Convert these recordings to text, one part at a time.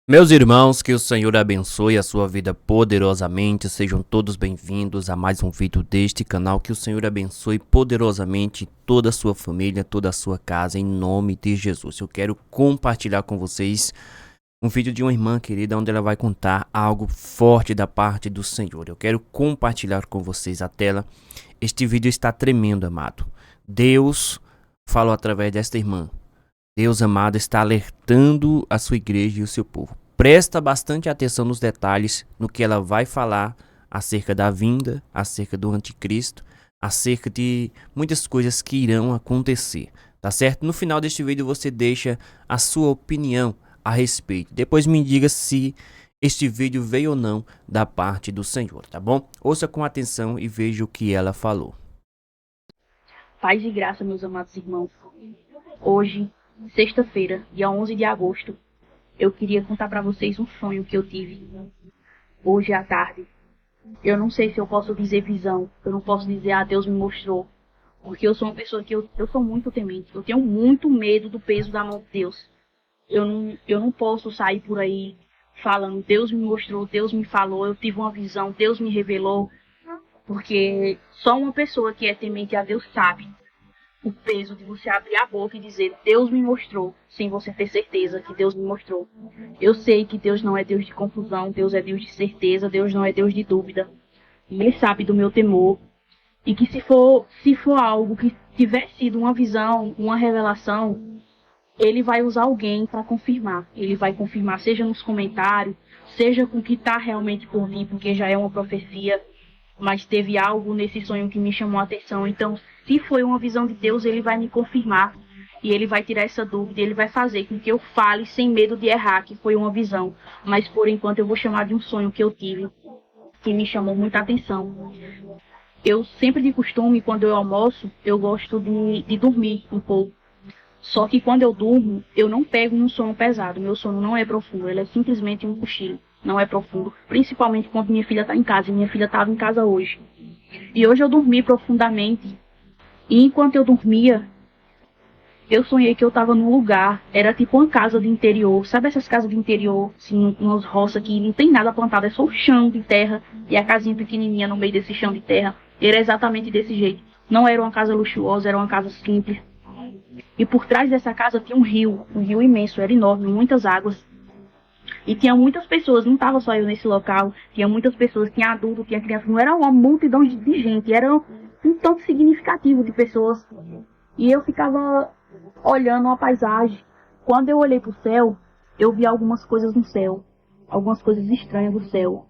Meus irmãos, que o Senhor abençoe a sua vida poderosamente. Sejam todos bem-vindos a mais um vídeo deste canal. Que o Senhor abençoe poderosamente toda a sua família, toda a sua casa, em nome de Jesus. Eu quero compartilhar com vocês um vídeo de uma irmã querida, onde ela vai contar algo forte da parte do Senhor. Eu quero compartilhar com vocês a tela. Este vídeo está tremendo, amado. Deus falou através desta irmã. Deus amado está alertando a sua igreja e o seu povo. Presta bastante atenção nos detalhes, no que ela vai falar acerca da vinda, acerca do anticristo, acerca de muitas coisas que irão acontecer, tá certo? No final deste vídeo você deixa a sua opinião a respeito. Depois me diga se este vídeo veio ou não da parte do Senhor, tá bom? Ouça com atenção e veja o que ela falou. Paz e graça, meus amados irmãos. Hoje, sexta-feira, dia 11 de agosto, eu queria contar para vocês um sonho que eu tive hoje à tarde. Eu não sei se eu posso dizer visão, eu não posso dizer, Deus me mostrou, porque eu sou uma pessoa que eu sou muito temente, eu tenho muito medo do peso da mão de Deus. Eu não posso sair por aí falando, Deus me mostrou, Deus me falou, eu tive uma visão, Deus me revelou, porque só uma pessoa que é temente a Deus sabe o peso de você abrir a boca e dizer Deus me mostrou, sem você ter certeza que Deus me mostrou. Eu sei que Deus não é Deus de confusão, Deus é Deus de certeza, Deus não é Deus de dúvida. E Ele sabe do meu temor. E que se for algo que tiver sido uma visão, uma revelação, Ele vai usar alguém para confirmar. Ele vai confirmar, seja nos comentários, seja com o que está realmente por vir, porque já é uma profecia. Mas teve algo nesse sonho que me chamou a atenção. Então, se foi uma visão de Deus, Ele vai me confirmar. E Ele vai tirar essa dúvida. Ele vai fazer com que eu fale sem medo de errar, que foi uma visão. Mas, por enquanto, eu vou chamar de um sonho que eu tive, que me chamou muita atenção. Eu sempre, de costume, quando eu almoço, eu gosto de dormir um pouco. Só que quando eu durmo, eu não pego um sono pesado. Meu sono não é profundo, ele é simplesmente um cochilo. Não é profundo, principalmente quando minha filha está em casa. E minha filha estava em casa hoje. E hoje eu dormi profundamente. E enquanto eu dormia, eu sonhei que eu estava num lugar. Era tipo uma casa de interior. Sabe essas casas de interior, assim, umas roças que não tem nada plantado, é só o chão de terra. E a casinha pequenininha no meio desse chão de terra. Era exatamente desse jeito. Não era uma casa luxuosa, era uma casa simples. E por trás dessa casa tinha um rio imenso, era enorme, muitas águas. E tinha muitas pessoas, não estava só eu nesse local, tinha muitas pessoas, tinha adulto, tinha criança, não era uma multidão de gente, era um tanto significativo de pessoas. E eu ficava olhando a paisagem. Quando eu olhei para o céu, eu vi algumas coisas no céu, algumas coisas estranhas do céu.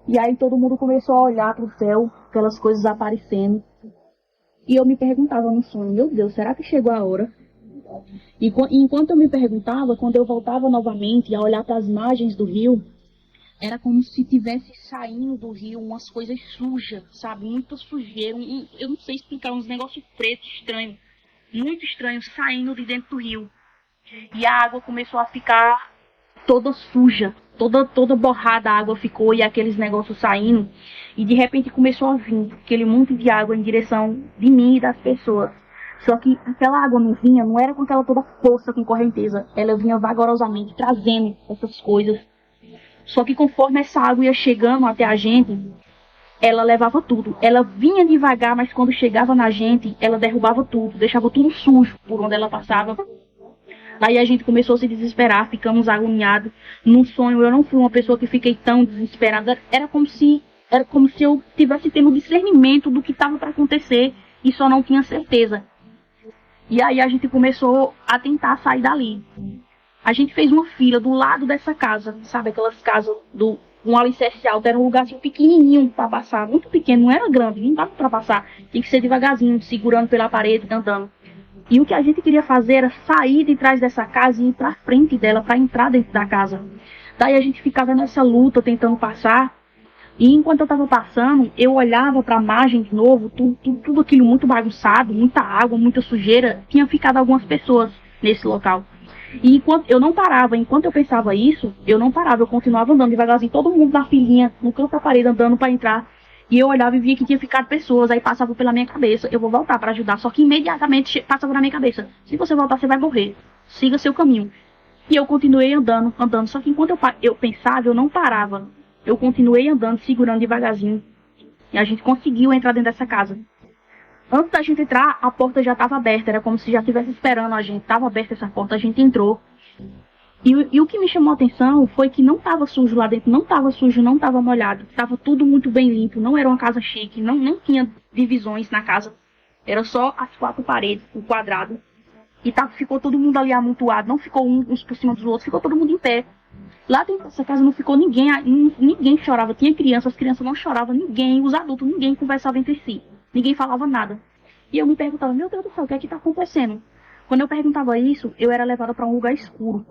E aí todo mundo começou a olhar para o céu, aquelas coisas aparecendo. E eu me perguntava no sonho, meu Deus, será que chegou a hora? E enquanto eu me perguntava, quando eu voltava novamente a olhar para as margens do rio, era como se tivesse saindo do rio umas coisas sujas, sabe? Muita sujeira, eu não sei explicar, uns negócios pretos estranhos, muito estranhos, saindo de dentro do rio. E a água começou a ficar toda suja, toda borrada a água ficou e aqueles negócios saindo. E de repente começou a vir aquele monte de água em direção de mim e das pessoas. Só que aquela água não vinha, não era com aquela toda força, com correnteza. Ela vinha vagarosamente, trazendo essas coisas. Só que conforme essa água ia chegando até a gente, ela levava tudo. Ela vinha devagar, mas quando chegava na gente, ela derrubava tudo, deixava tudo sujo por onde ela passava. Aí a gente começou a se desesperar, ficamos agoniados. No sonho eu não fui uma pessoa que fiquei tão desesperada. Era como se eu tivesse tendo discernimento do que estava para acontecer e só não tinha certeza. E aí a gente começou a tentar sair dali. A gente fez uma fila do lado dessa casa, sabe? Aquelas casas do um alicerce alto, era um lugarzinho pequenininho para passar, muito pequeno, não era grande, não dava para passar. Tinha que ser devagarzinho, segurando pela parede, andando. E o que a gente queria fazer era sair de trás dessa casa e ir para frente dela, para entrar dentro da casa. Daí a gente ficava nessa luta, tentando passar. E enquanto eu estava passando, eu olhava para a margem de novo, tudo aquilo muito bagunçado, muita água, muita sujeira. Tinha ficado algumas pessoas nesse local. E enquanto eu pensava isso, eu não parava, eu continuava andando devagarzinho, todo mundo na filinha, no canto da parede, andando para entrar. E eu olhava e via que tinha ficado pessoas, aí passava pela minha cabeça, eu vou voltar para ajudar. Só que imediatamente passava na minha cabeça, se você voltar, você vai morrer. Siga seu caminho. E eu continuei andando, andando. Só que enquanto eu pensava, eu não parava. Eu continuei andando, segurando devagarzinho. E a gente conseguiu entrar dentro dessa casa. Antes da gente entrar, a porta já estava aberta. Era como se já estivesse esperando a gente. Estava aberta essa porta, a gente entrou. E o que me chamou a atenção foi que não estava sujo lá dentro. Não estava sujo, não estava molhado. Estava tudo muito bem limpo. Não era uma casa chique. Não tinha divisões na casa. Era só as 4 paredes, o quadrado. E ficou todo mundo ali amontoado. Não ficou uns por cima dos outros. Ficou todo mundo em pé. Lá dentro dessa casa não ficou ninguém. Ninguém chorava. Tinha crianças, as crianças não choravam. Ninguém, os adultos, ninguém conversava entre si. Ninguém falava nada. E eu me perguntava, meu Deus do céu, o que é que está acontecendo? Quando eu perguntava isso, eu era levada para um lugar escuro.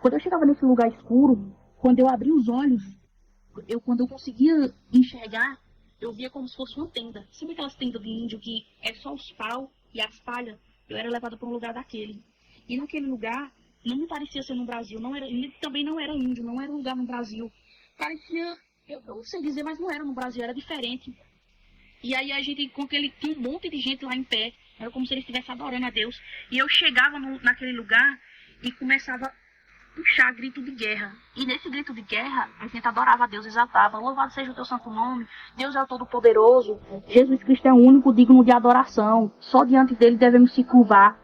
Quando eu chegava nesse lugar escuro, quando eu abri os olhos, quando eu conseguia enxergar, eu via como se fosse uma tenda. Sabe aquelas tendas de índio que é só os pau e as palhas? Eu era levada para um lugar daquele. E naquele lugar, não me parecia ser no Brasil. Também não era índio, não era um lugar no Brasil. Parecia, eu não sei dizer, mas não era no Brasil, era diferente. E aí a gente, tinha um monte de gente lá em pé. Era como se eles estivessem adorando a Deus. E eu chegava naquele lugar e começava puxar grito de guerra. E nesse grito de guerra, a gente adorava a Deus, exaltava. Louvado seja o teu santo nome. Deus é o Todo-Poderoso. Jesus Cristo é o único digno de adoração. Só diante dele devemos se curvar.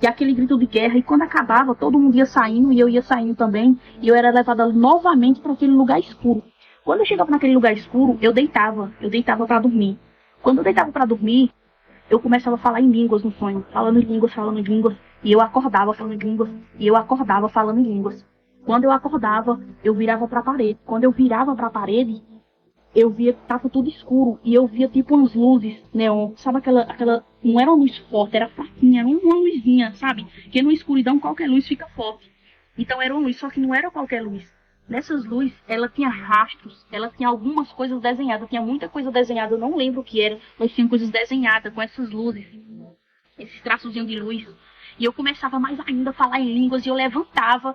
E aquele grito de guerra. E quando acabava, todo mundo ia saindo e eu ia saindo também. E eu era levada novamente para aquele lugar escuro. Quando eu chegava naquele lugar escuro, eu deitava. Eu deitava para dormir. Quando eu deitava para dormir, eu começava a falar em línguas no sonho. Falando em línguas, falando em línguas. E eu acordava falando em línguas. E eu acordava falando em línguas. Quando eu acordava, eu virava para a parede. Quando eu virava para a parede, eu via que tava tudo escuro. E eu via tipo umas luzes neon. Sabe aquela... Não era uma luz forte, era fraquinha. Era uma luzinha, sabe? Porque na escuridão qualquer luz fica forte. Então era uma luz, só que não era qualquer luz. Nessas luzes, ela tinha rastros, ela tinha algumas coisas desenhadas. Tinha muita coisa desenhada, eu não lembro o que era. Mas tinha coisas desenhadas com essas luzes. Esses traçozinhos de luz. E eu começava mais ainda a falar em línguas. E eu levantava,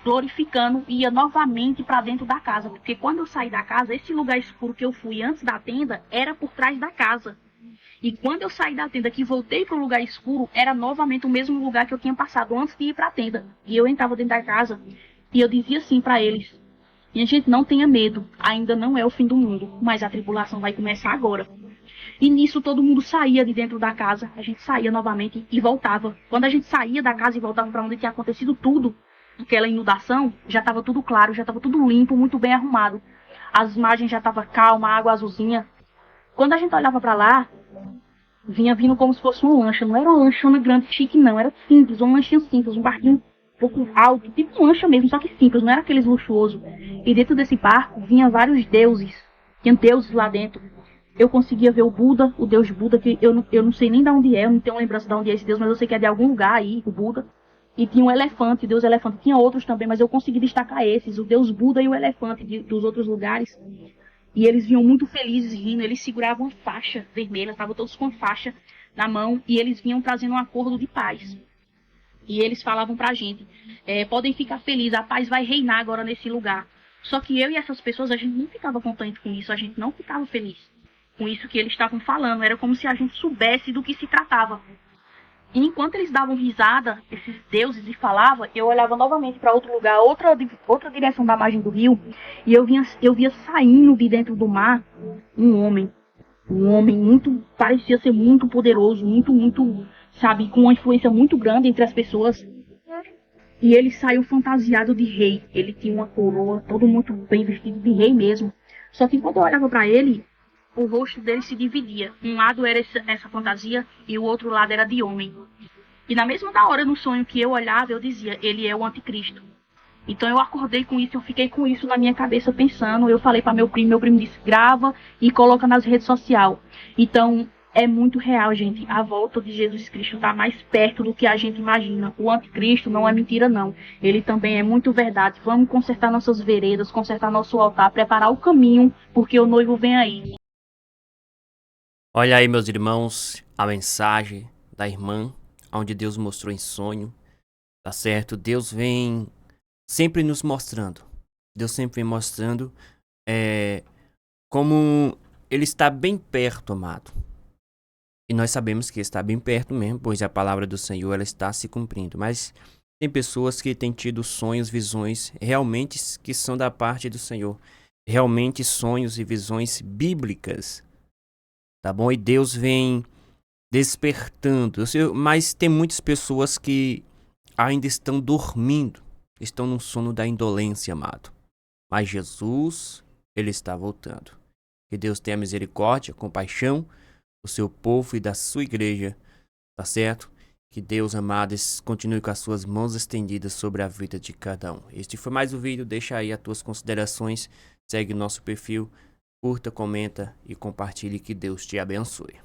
glorificando, e ia novamente para dentro da casa. Porque quando eu saí da casa, esse lugar escuro que eu fui antes da tenda, era por trás da casa. E quando eu saí da tenda, que voltei para o lugar escuro, era novamente o mesmo lugar que eu tinha passado antes de ir para a tenda. E eu entrava dentro da casa, e eu dizia assim para eles: minha gente, não tenha medo, ainda não é o fim do mundo, mas a tribulação vai começar agora. E nisso todo mundo saía de dentro da casa, a gente saía novamente e voltava. Quando a gente saía da casa e voltava para onde tinha acontecido tudo, aquela inundação, já estava tudo claro, já estava tudo limpo, muito bem arrumado. As margens já estavam calmas, a água azulzinha. Quando a gente olhava para lá, vinha vindo como se fosse uma lancha. Não era uma lanchona grande, chique não, era simples, uma lanchinha simples, um barquinho um pouco alto, tipo uma lancha mesmo, só que simples, não era aqueles luxuosos. E dentro desse barco vinha vários deuses, tinha deuses lá dentro. Eu conseguia ver o Buda, o Deus Buda, que eu não sei nem de onde é, eu não tenho lembrança de onde é esse Deus, mas eu sei que é de algum lugar aí, o Buda. E tinha um elefante, o Deus elefante. Tinha outros também, mas eu consegui destacar esses, o Deus Buda e o elefante dos outros lugares. E eles vinham muito felizes rindo, eles seguravam uma faixa vermelha, estavam todos com a faixa na mão, e eles vinham trazendo um acordo de paz. E eles falavam pra gente, podem ficar felizes, a paz vai reinar agora nesse lugar. Só que eu e essas pessoas, a gente não ficava contente com isso, a gente não ficava feliz com isso que eles estavam falando. Era como se a gente soubesse do que se tratava. E enquanto eles davam risada, esses deuses, e falavam, eu olhava novamente para outro lugar, outra direção da margem do rio, e eu via saindo de dentro do mar um homem muito, parecia ser muito poderoso, muito, sabe, com uma influência muito grande entre as pessoas. E ele saiu fantasiado de rei. Ele tinha uma coroa, todo muito bem vestido de rei mesmo. Só que quando eu olhava para ele, o rosto dele se dividia. Um lado era essa fantasia e o outro lado era de homem. E na mesma hora, no sonho que eu olhava, eu dizia, ele é o anticristo. Então eu acordei com isso, eu fiquei com isso na minha cabeça pensando. Eu falei para meu primo disse, grava e coloca nas redes sociais. Então é muito real, gente. A volta de Jesus Cristo está mais perto do que a gente imagina. O anticristo não é mentira, não. Ele também é muito verdade. Vamos consertar nossas veredas, consertar nosso altar, preparar o caminho, porque o noivo vem aí. Olha aí, meus irmãos, a mensagem da irmã, onde Deus mostrou em sonho, tá certo? Deus vem sempre nos mostrando. Deus sempre vem mostrando como Ele está bem perto, amado. E nós sabemos que está bem perto mesmo, pois a palavra do Senhor ela está se cumprindo. Mas Tem pessoas que têm tido sonhos, visões realmente que são da parte do Senhor. Realmente sonhos e visões bíblicas, tá bom? E Deus vem despertando. Mas tem muitas pessoas que ainda estão dormindo, estão num sono da indolência, amado. Mas Jesus, ele está voltando. Que Deus tenha misericórdia, compaixão do seu povo e da sua igreja, tá certo? Que Deus, amado, continue com as suas mãos estendidas sobre a vida de cada um. Este foi mais um vídeo, deixa aí as tuas considerações, segue o nosso perfil, curta, comenta e compartilhe, que Deus te abençoe.